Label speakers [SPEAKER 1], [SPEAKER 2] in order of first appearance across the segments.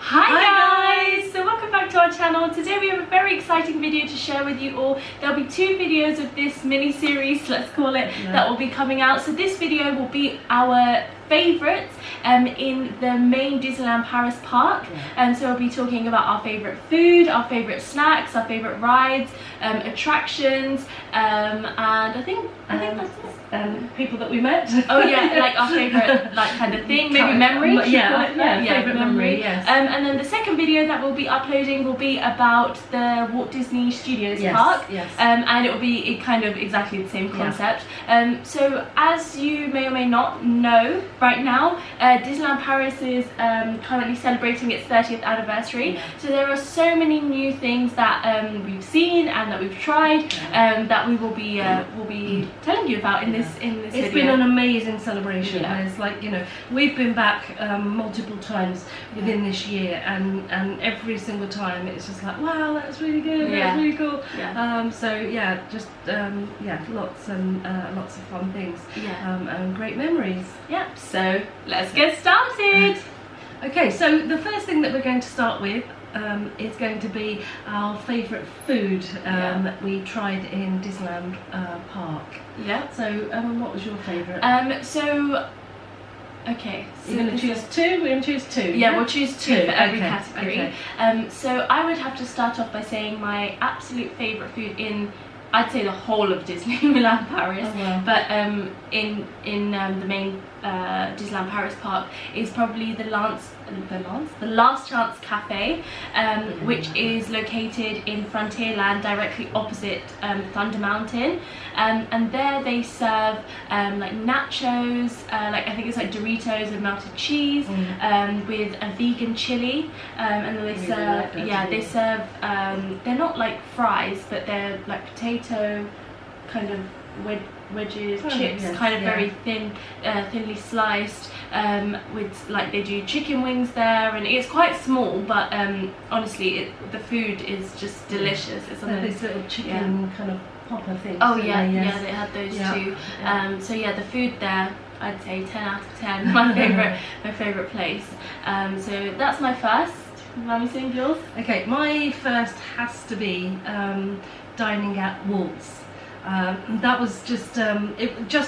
[SPEAKER 1] Hi guys! So welcome back to our channel. Today we have a very exciting video to share with you all. There'll be 2 videos of this mini-series, let's call it, that will be coming out. So this video will be our favourites in the main Disneyland Paris Park. So we'll be talking about our favourite food, our favourite snacks, our favourite rides, attractions, and I think that's it.
[SPEAKER 2] People that we met.
[SPEAKER 1] Oh yeah, like our favourite kind of thing, maybe memory.
[SPEAKER 2] Favourite memory. Yes.
[SPEAKER 1] And then the second video that we'll be uploading will be about the Walt Disney Studios Park.
[SPEAKER 2] Yes.
[SPEAKER 1] And it will be kind of exactly the same concept. So as you may or may not know, right now Disneyland Paris is currently celebrating its 30th anniversary. So there are so many new things that we've seen and that we've tried that we will be telling you about in this video.
[SPEAKER 2] It's been an amazing celebration. It's like, you know, we've been back multiple times within this year, and every single time it's just like, wow, that was really good, that was really cool. Lots of fun things, and great memories.
[SPEAKER 1] Yep, so let's get started.
[SPEAKER 2] Okay, so the first thing that we're going to start with is going to be our favourite food that we tried in Disneyland Park.
[SPEAKER 1] Yeah.
[SPEAKER 2] So, what was your favourite?
[SPEAKER 1] Okay. So
[SPEAKER 2] you're going to choose 2? We're going to choose 2.
[SPEAKER 1] Yeah, we'll choose 2 for every category.
[SPEAKER 2] Okay.
[SPEAKER 1] So I would have to start off by saying my absolute favourite food in, I'd say, the whole of Disneyland Paris, but in the main Disneyland Paris Park is probably the Last Chance Cafe, which is located in Frontierland, directly opposite Thunder Mountain, and there they serve like nachos, like I think it's like Doritos and melted cheese, with a vegan chili, and then they serve they're not like fries, but they're like potato kind of wedges, chips, very thinly sliced, with like they do chicken wings there, and it's quite small, but honestly the food is just delicious. It's
[SPEAKER 2] these little chicken kind of popper things.
[SPEAKER 1] Oh yeah, they had those too. So yeah, the food there, I'd say 10 out of 10. My favourite place. So that's my first. Let me sing yours.
[SPEAKER 2] Okay, my first has to be dining at Walt's. That was just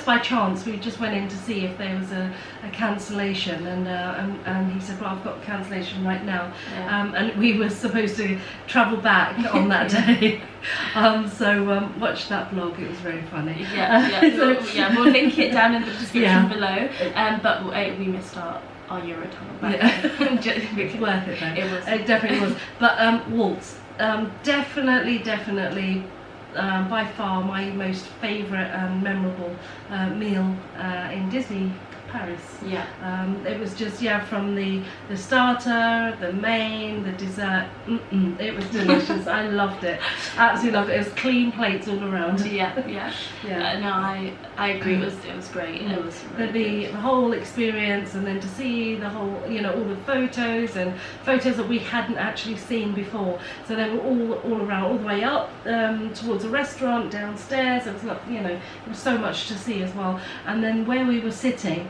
[SPEAKER 2] by chance. We just went in to see if there was a cancellation, and he said, well, I've got a cancellation right now, and we were supposed to travel back on that day. So watch that vlog, it was very funny.
[SPEAKER 1] We'll link it down in the description below, but we missed our Eurotunnel back.
[SPEAKER 2] It's worth it though. It definitely was. But Walt's, definitely by far my most favourite and memorable meal in Disney Paris. It was just from the starter, the main, the dessert. It was delicious. I loved it, absolutely loved it. It was clean plates all around.
[SPEAKER 1] No, I agree. It was great. It was really
[SPEAKER 2] the whole experience, and then to see the whole, all the photos that we hadn't actually seen before. So they were all around, all the way up towards the restaurant, downstairs. It was there was so much to see as well. And then where we were sitting,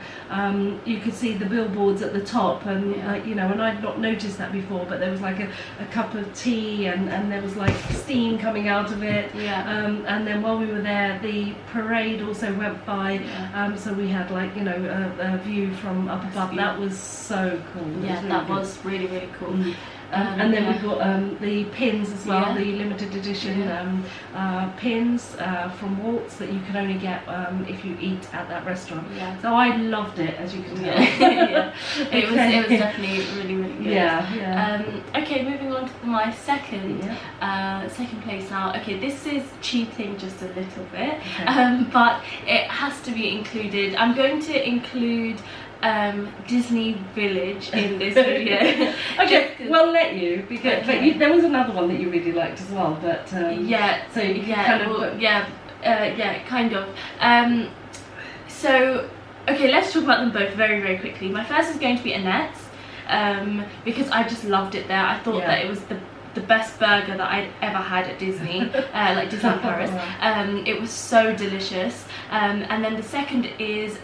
[SPEAKER 2] you could see the billboards at the top, and and I'd not noticed that before, but there was like a cup of tea, and there was like steam coming out of it. And then while we were there, the parade also went by, so we had a view from up above. That was so cool.
[SPEAKER 1] That was really, really cool.
[SPEAKER 2] And then we got the pins as well, the limited edition pins from Walt's that you can only get if you eat at that restaurant. So I loved it, as you can tell.
[SPEAKER 1] It was definitely really, really good. Okay, moving on to my second place now. Okay, this is cheating just a little bit, but it has to be included. I'm going to include Disney Village in this video.
[SPEAKER 2] Okay, we'll let you, because but there was another one that you really liked as well, but so you
[SPEAKER 1] kind of so okay, let's talk about them both very, very quickly. My first is going to be Annette's, because I just loved it there. I thought that it was the best burger that I'd ever had at Disney, like Disneyland Paris. It was so delicious. And then the second is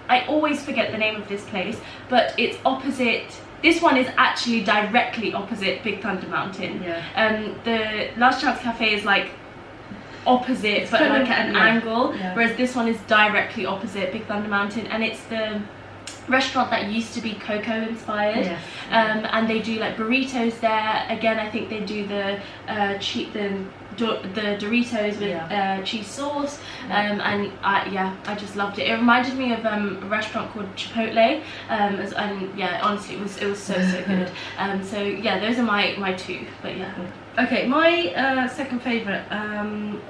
[SPEAKER 1] I always forget the name of this place, but it's opposite this one is actually directly opposite Big Thunder Mountain. The Last Chance Cafe is like opposite, it's but like at an angle, whereas this one is directly opposite Big Thunder Mountain, and it's the restaurant that used to be cocoa inspired. And they do like burritos there. Again, I think they do the Doritos with cheese sauce, and I just loved it. It reminded me of a restaurant called Chipotle, and yeah, honestly it was so good. So yeah, those are my two, but yeah.
[SPEAKER 2] Okay, my second favourite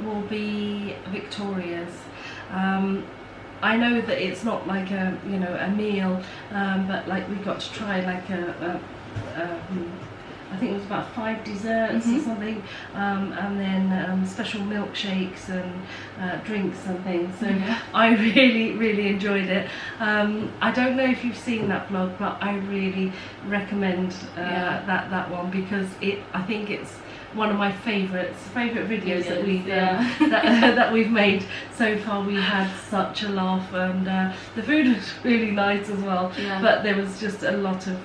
[SPEAKER 2] will be Victoria's. I know that it's not like a a meal, but like we got to try like I think it was about 5 desserts or something, and then special milkshakes and drinks and things. So I really enjoyed it. I don't know if you've seen that vlog, but I really recommend that one, because I think it's one of my favourite videos that we've that we've made so far. We had such a laugh, and the food was really nice as well. But there was just a lot of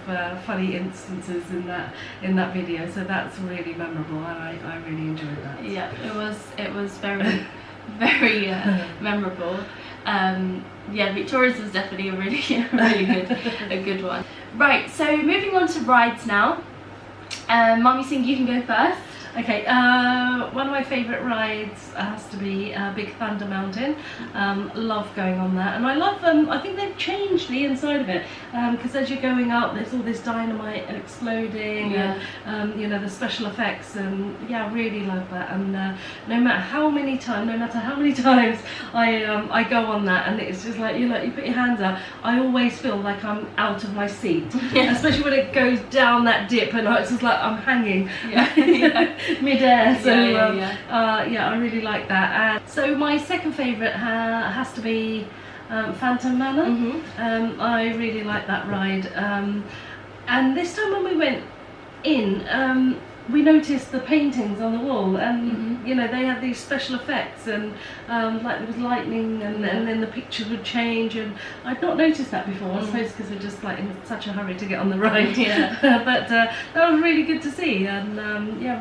[SPEAKER 2] funny instances in that video, so that's really memorable, and I really enjoyed that.
[SPEAKER 1] Yeah, it was very memorable. Yeah, Victoria's was definitely a really good one. Right, so moving on to rides now. Mummy Singh, you can go first.
[SPEAKER 2] Okay, one of my favourite rides has to be Big Thunder Mountain. Love going on that, and I love I think they've changed the inside of it, because as you're going up there's all this dynamite exploding, and the special effects, and yeah, I really love that. And no matter how many times I go on that, and it's just like you put your hands out, I always feel like I'm out of my seat, especially when it goes down that dip, and it's just like I'm hanging mid-air. So I really like that. And so my second favourite has to be Phantom Manor. I really like that ride, and this time when we went in, we noticed the paintings on the wall, and they had these special effects, and like there was lightning, and then the pictures would change, and I'd not noticed that before. I suppose because we're just like in such a hurry to get on the ride. But that was really good to see, and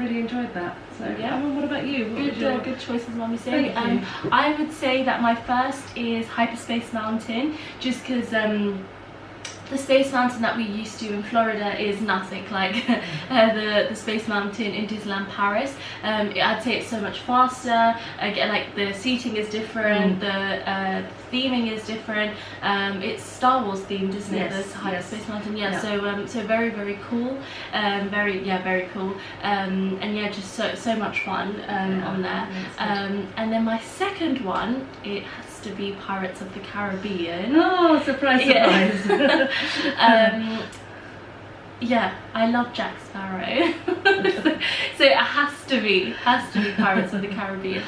[SPEAKER 2] really enjoyed that. So what about you?
[SPEAKER 1] Good choices, Mummy Singh. I would say that my first is Hyperspace Mountain, just because the Space Mountain that we used to in Florida is nothing like the Space Mountain in Disneyland Paris. I'd say it's so much faster. Again, like the seating is different, the theming is different. It's Star Wars themed, isn't it? The Hyperspace Mountain. So very cool. Very cool. And yeah, just so much fun on there. And then my second one, it has to be Pirates of the Caribbean.
[SPEAKER 2] Oh, surprise!
[SPEAKER 1] I love Jack Sparrow. So it has to be Pirates of the Caribbean.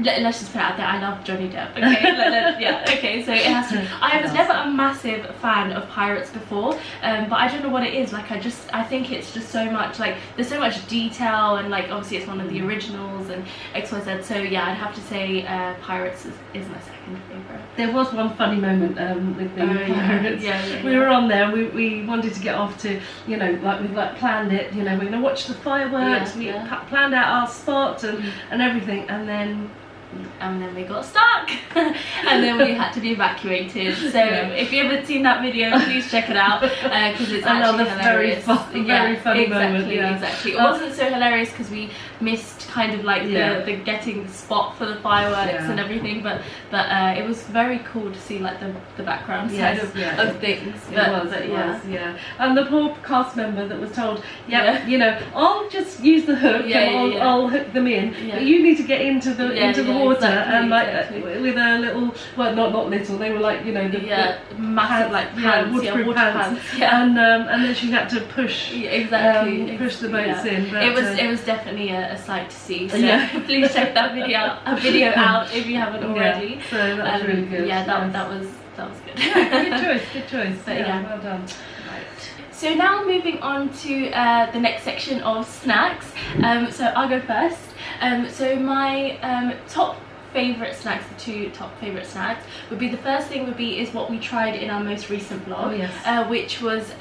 [SPEAKER 1] Let's just put it out there, I love Johnny Depp, okay? So it has to. I was never a massive fan of Pirates before, but I don't know what it is, like I think it's just so much, like there's so much detail, and like obviously it's one of the originals and XYZ, so yeah, I'd have to say Pirates is my second favourite.
[SPEAKER 2] There was one funny moment with the Pirates. We were on there, we wanted to get off to, we planned it, we're going to watch the fireworks, we planned out our spot and everything, and then we got stuck and then we had to be evacuated. So if you haven't seen that video, please check it out, because it's actually hilarious. Very funny moment.
[SPEAKER 1] Exactly. It wasn't so hilarious because we missed kind of like the getting the spot for the fireworks and everything, but it was very cool to see like the background side of things.
[SPEAKER 2] It was. And the poor cast member that was told, I'll just use the hook and I'll hook them in, but you need to get into the water, and like with a little, well, not little, they were like the
[SPEAKER 1] massive like pants,
[SPEAKER 2] waterproof pants. And then she had to push push the boats in. But
[SPEAKER 1] it was definitely a sight to see. So please check that video out if you haven't already.
[SPEAKER 2] So that was really good.
[SPEAKER 1] That was good.
[SPEAKER 2] Good choice. But well done.
[SPEAKER 1] So now moving on to the next section of snacks. So I'll go first. So my top favourite snacks, the two top favourite snacks, would be the first thing is what we tried in our most recent vlog, which was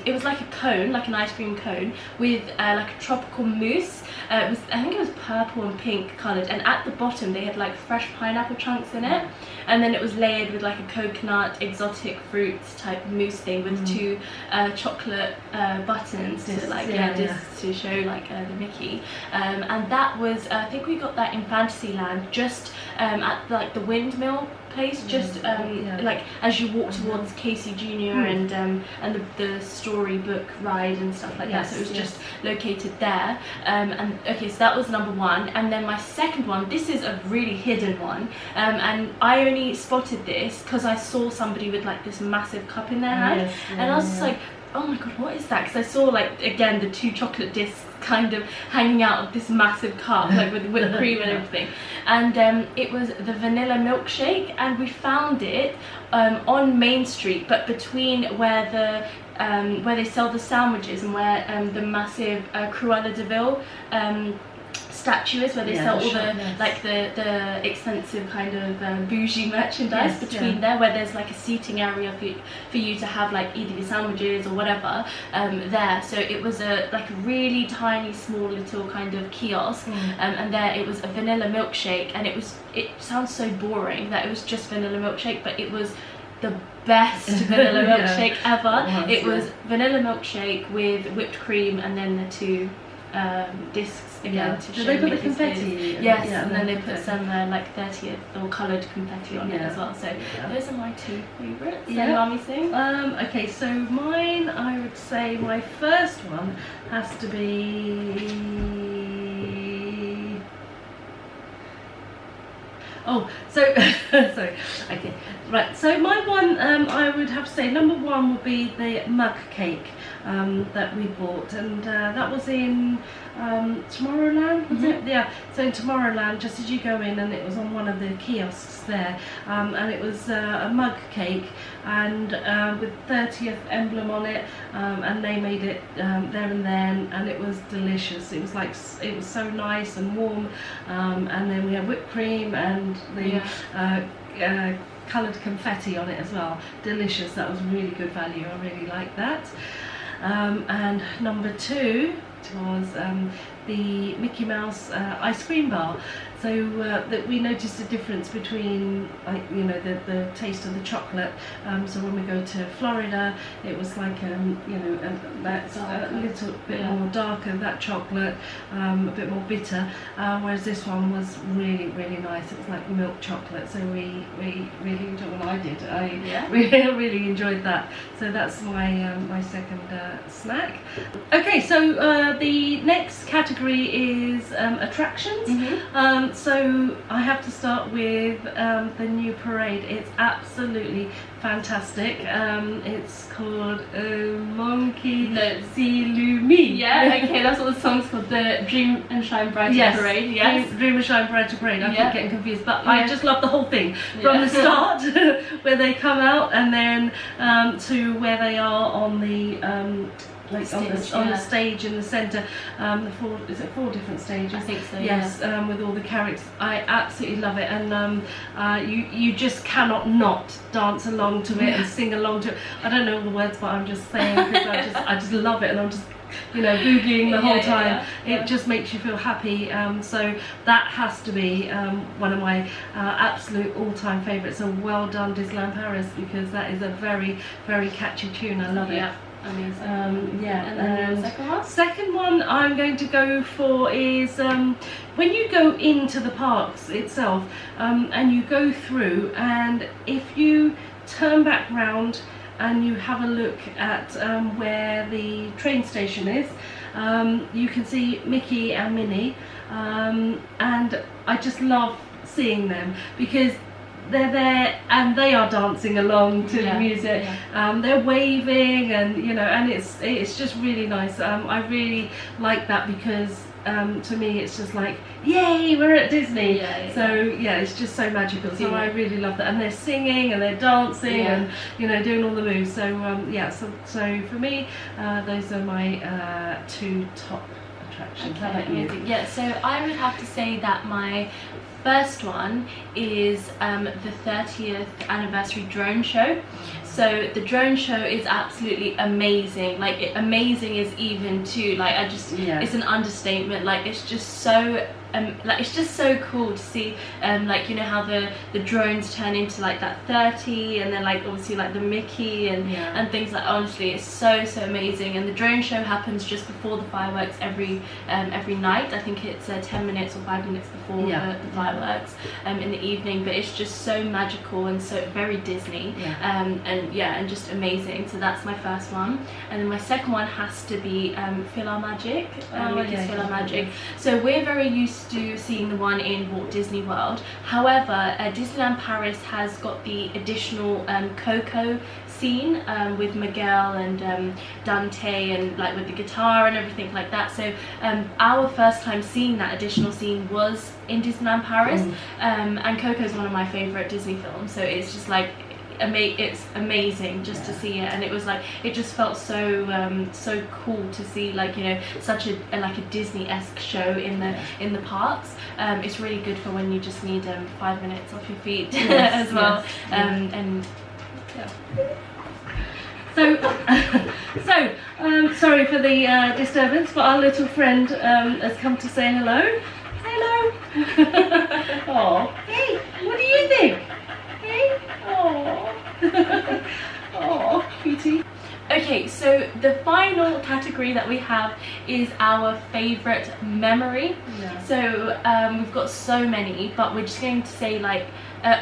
[SPEAKER 1] it was like a cone, like an ice cream cone with like a tropical mousse. I think it was purple and pink coloured, and at the bottom they had like fresh pineapple chunks in it, and then it was layered with like a coconut exotic fruits type mousse thing with two chocolate buttons to show like the Mickey, and that was I think we got that in Fantasyland, just at like the windmill place, just like as you walk towards Casey Jr. and the storybook ride and stuff like that, so it was just located there, and okay, so that was number one. And then my second one, this is a really hidden one, and I only spotted this because I saw somebody with like this massive cup in their hand, and I was just like, oh my god, what is that? Because I saw like again the two chocolate discs kind of hanging out of this massive cup, like with whipped cream and everything, and it was the vanilla milkshake, and we found it on Main Street, but between where they sell the sandwiches and where the massive Cruella de Vil statue is, where they sell all the like the expensive kind of bougie merchandise between there, where there's like a seating area for you to have like either your sandwiches or whatever there. So it was a like a really tiny small little kind of kiosk, and there it was a vanilla milkshake, and it sounds so boring that it was just vanilla milkshake, but it was the best vanilla milkshake ever. It was vanilla milkshake with whipped cream, and then the two discs again to show.
[SPEAKER 2] Did they put the confetti?
[SPEAKER 1] Yes, and then they put some like 30th or coloured confetti on it as well. So those are my two favourites. So Mummy sing.
[SPEAKER 2] Okay, so mine, I would say my first one has to be. Oh, so sorry. Okay, right. So my one, I would have to say number one would be the mug cake that we bought, and that was in Tomorrowland, was it? Yeah. So in Tomorrowland, just as you go in, and it was on one of the kiosks there, and it was a mug cake, and with 30th emblem on it, and they made it there and then, and it was delicious. It was like, it was so nice and warm, and then we had whipped cream and the coloured confetti on it as well. Delicious. That was really good value. I really liked that. And number two was the Mickey Mouse ice cream bar. So that we noticed a difference between, like, you know, the taste of the chocolate. So when we go to Florida, it was like you know, that's a little bit more darker, that chocolate, a bit more bitter. Whereas this one was really, really nice. It was like milk chocolate. So we really enjoyed. Well, I did. I really enjoyed that. So that's my my second snack. Okay, so the next category is attractions. So I have to start with the new parade. It's absolutely fantastic. It's called Monkey See Lumi.
[SPEAKER 1] Yeah, okay, that's what the song's called, the Dream and Shine Brighter Parade. Yes,
[SPEAKER 2] Dream and Shine Brighter Parade. I keep getting confused, but I just love the whole thing from the start, where they come out, and then to where they are on the like stage, on the stage in the centre. Is it 4 different stages?
[SPEAKER 1] I think so.
[SPEAKER 2] Yes, with all the characters. I absolutely love it, and you just cannot not dance along to it and sing along to it. I don't know all the words, but I'm just saying, because I just love it, and I'm just, you know, googling the whole time. It just makes you feel happy. So that has to be one of my absolute all-time favourites. So well done, Disneyland Paris, because that is a very, very catchy tune. I love it.
[SPEAKER 1] Amazing.
[SPEAKER 2] And
[SPEAKER 1] then the second one?
[SPEAKER 2] Second one I'm going to go for is when you go into the parks itself, and you go through, and if you turn back round and you have a look at where the train station is, you can see Mickey and Minnie, and I just love seeing them, because they're there and they are dancing along to the music. They're waving, and you know, and it's just really nice. I really like that, because to me it's just like, yay, we're at Disney. So yeah, it's just so magical. So I really love that, and they're singing and they're dancing and, you know, doing all the moves. So so for me, those are my 2 top attractions. How about you?
[SPEAKER 1] Yeah, so I would have to say that my first one is the 30th anniversary drone show. So the drone show is absolutely amazing. Like amazing is even too, like I just, it's an understatement. Like it's just so cool to see, like, you know, how the drones turn into like that 30, and then like obviously like the Mickey and things like, honestly it's so amazing. And the drone show happens just before the fireworks every night. I think it's 10 minutes or 5 minutes before the fireworks in the evening, but it's just so magical and so very Disney, and just amazing. So that's my first one. And then my second one has to be Feel Our Magic, Mickey's Feel Our Magic. So we're very used to seeing the one in Walt Disney World. However, Disneyland Paris has got the additional Coco scene with Miguel and Dante, and like with the guitar and everything like that. So our first time seeing that additional scene was in Disneyland Paris, and Coco is one of my favorite Disney films, so it's just like it's amazing just to see it. And it was like, it just felt so cool to see, like, you know, such a like a Disney-esque show in the parks. It's really good for when you just need 5 minutes off your feet as well. And so sorry for the disturbance, but our little friend has come to say hello. Hello. Oh, hey, what do you think? Hey, oh, oh, cutie. Okay, so the final category that we have is our favourite memory. So we've got so many, but we're just going to say, like,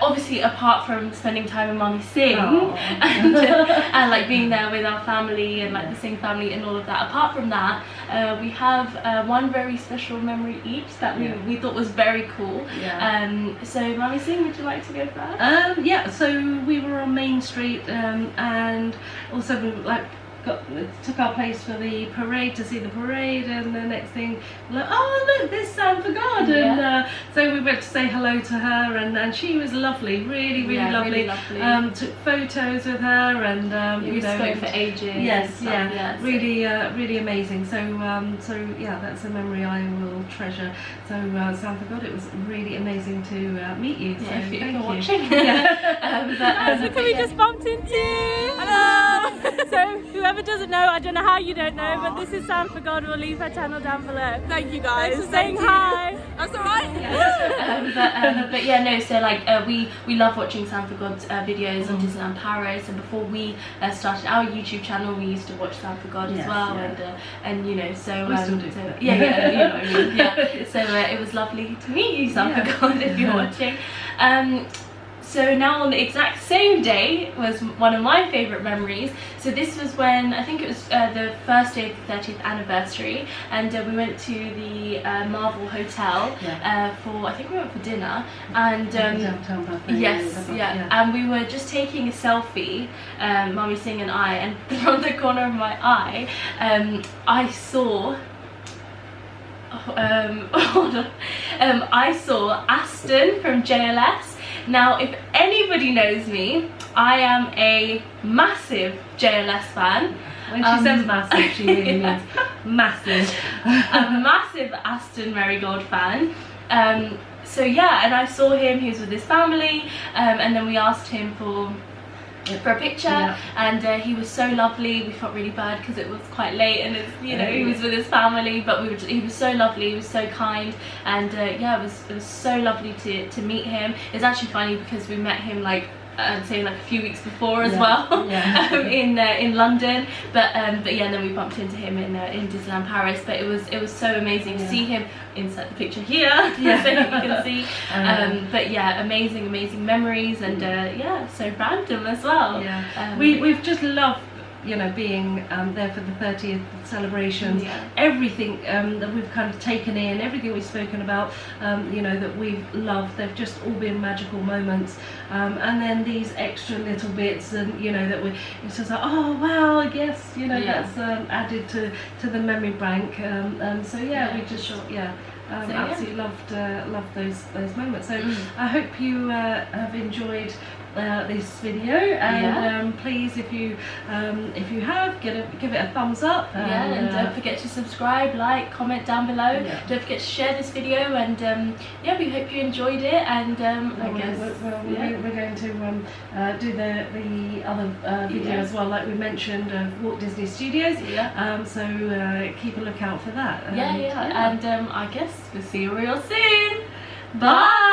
[SPEAKER 1] obviously apart from spending time with Mummy Sing and like being there with our family and like the Sing family and all of that, apart from that, we have one very special memory each that we thought was very cool. So Mummy Sing, would you like to go first?
[SPEAKER 2] Yeah, so we were on Main Street, and also we took our place for the parade, to see the parade, and the next thing, like, oh look, there's Sam for God, and so we went to say hello to her, and she was lovely, really lovely. Took photos with her, and
[SPEAKER 1] you know, spoke for ages.
[SPEAKER 2] Really amazing. So yeah, that's a memory I will treasure. So Sam for God, it was really amazing to meet you. So
[SPEAKER 1] thank you for
[SPEAKER 2] watching.
[SPEAKER 3] Look who we just bumped into. Hello. So whoever doesn't know, I don't know how you don't know, but this is Sam for God. We'll leave her channel down below.
[SPEAKER 4] Thank you guys.
[SPEAKER 3] Thanks for saying hi.
[SPEAKER 4] That's alright.
[SPEAKER 1] But yeah, no, so like we love watching Sam for God's videos on Disneyland Paris, and before we started our YouTube channel, we used to watch Sam for God as well, and you know, so
[SPEAKER 2] we still do.
[SPEAKER 1] So you know what I mean, so it was lovely to meet you, Sam for God, if you're watching. So now on the exact same day was one of my favourite memories. So this was when, I think it was the first day of the 30th anniversary, and we went to the Marvel Hotel for, I think we went for dinner, and and we were just taking a selfie, Mummy Sing and I, and from the corner of my eye, I saw I saw Aston from JLS. Now, if anybody knows me, I am a massive JLS fan.
[SPEAKER 2] When she says massive, she really means massive.
[SPEAKER 1] A massive Aston Marigold fan. So yeah, and I saw him, he was with his family, and then we asked him for a picture, and he was so lovely. We felt really bad because it was quite late, and it's, you know, he was with his family, but he was so lovely, he was so kind, and yeah, it was so lovely to meet him. It's actually funny because we met him like I'd say like a few weeks before as well, in London, but yeah, and then we bumped into him in Disneyland Paris. But it was so amazing to see him. Insert the picture here, so you can see. But yeah, amazing memories, and yeah, so random as well.
[SPEAKER 2] We've just loved, you know, being there for the 30th celebrations, everything that we've kind of taken in, everything we've spoken about, you know, that we've loved. They've just all been magical moments, and then these extra little bits, and you know, that it's just like, oh wow, I guess, you know, that's added to the memory bank, so yeah, we just absolutely loved those moments. So I hope you have enjoyed this video, and please, if you have, give it a thumbs up.
[SPEAKER 1] And don't forget to subscribe, like, comment down below. Don't forget to share this video, and we hope you enjoyed it. And I guess
[SPEAKER 2] we're going to do the other video as well, like we mentioned, of Walt Disney Studios. So keep a lookout for that.
[SPEAKER 1] And I guess we'll see you real soon. Bye.